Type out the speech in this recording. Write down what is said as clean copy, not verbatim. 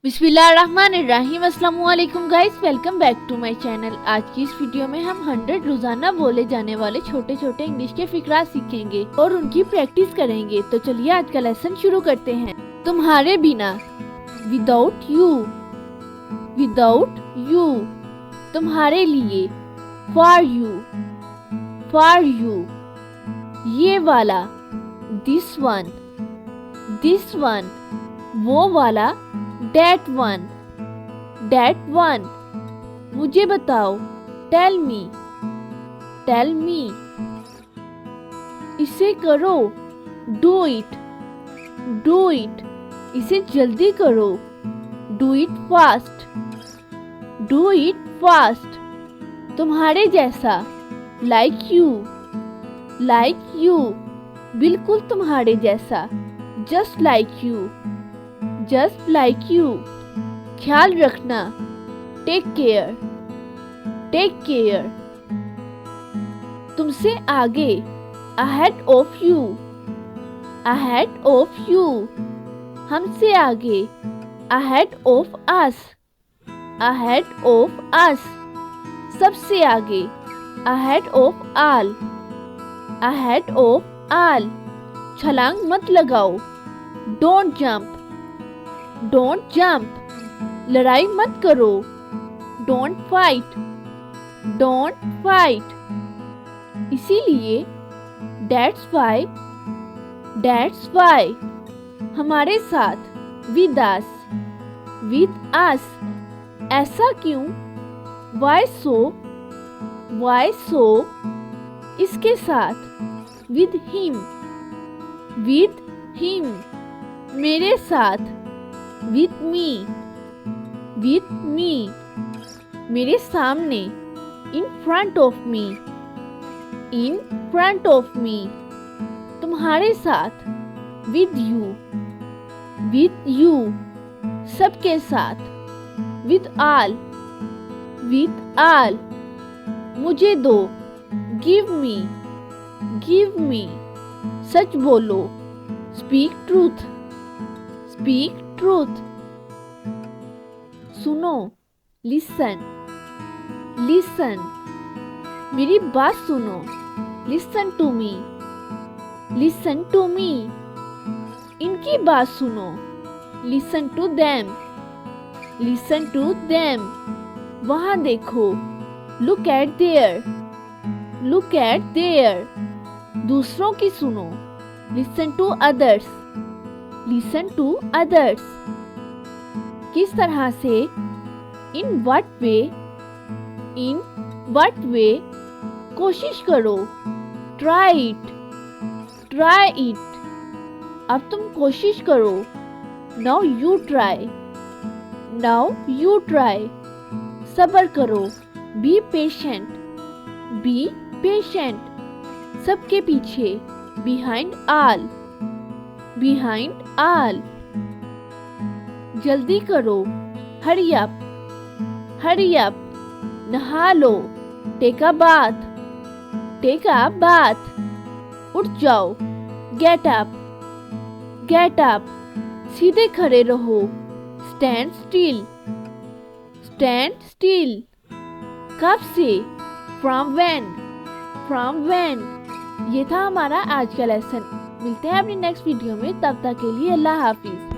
बिस्मिल्लाहिर्रहमानिर्रहीम। अस्सलाम वालेकुम guys, welcome back to my channel. आज की इस वीडियो में हम 100 रोजाना बोले जाने वाले छोटे छोटे इंग्लिश के फिक्रा सीखेंगे और उनकी प्रैक्टिस करेंगे। तो चलिए आज का लेसन शुरू करते हैं। तुम्हारे बिना, विदाउट यू, विदाउट यू। तुम्हारे लिए, फॉर यू, फॉर यू। ये वाला, दिस वन, दिस वन। वो वाला, that one, that one। मुझे बताओ, tell me, tell me। इसे करो, do it, do it। इसे जल्दी करो, do it fast, do it fast। तुम्हारे जैसा, like you, like you। बिल्कुल तुम्हारे जैसा, just like you, just like you। ख्याल रखना, take care, take care। तुमसे आगे, ahead of you, ahead of you। हमसे आगे, ahead of us, ahead of us। सबसे आगे, ahead of all, ahead of all। छलांग मत लगाओ, don't jump, don't jump। लड़ाई मत करो, don't fight, don't fight। इसीलिए, that's why, that's why। हमारे साथ, with us, with us। ऐसा क्यों, why so, why so। इसके साथ, with him, with him। मेरे साथ, with me, with me। मेरे सामने, in front of me, in front of me। तुम्हारे साथ, with you, with you। सबके साथ, with all, with all। मुझे दो, give me, give me। सच बोलो, speak truth, speak truth। सुनो, listen, listen। मेरी बात सुनो, listen to me, listen to me। इनकी बात सुनो, listen to them, listen to them। वहाँ देखो, look at there, look at there। दूसरों की सुनो, listen to others, listen to others। किस तरह से, in what way, in what way। कोशिश करो, try it, try it। अब तुम कोशिश करो, now you try, now you try। सब्र करो, be patient, be patient। सबके पीछे, behind all, behind all। जल्दी करो, hurry up, hurry up। नहा लो, take a bath, take a bath। उठ जाओ, get up, get up। सीधे खड़े रहो, stand still, stand still। कब से, from when, from when। ये था हमारा आज का लेसन। मिलते हैं अपनी नेक्स्ट वीडियो में, तब तक के लिए अल्लाह हाफिज।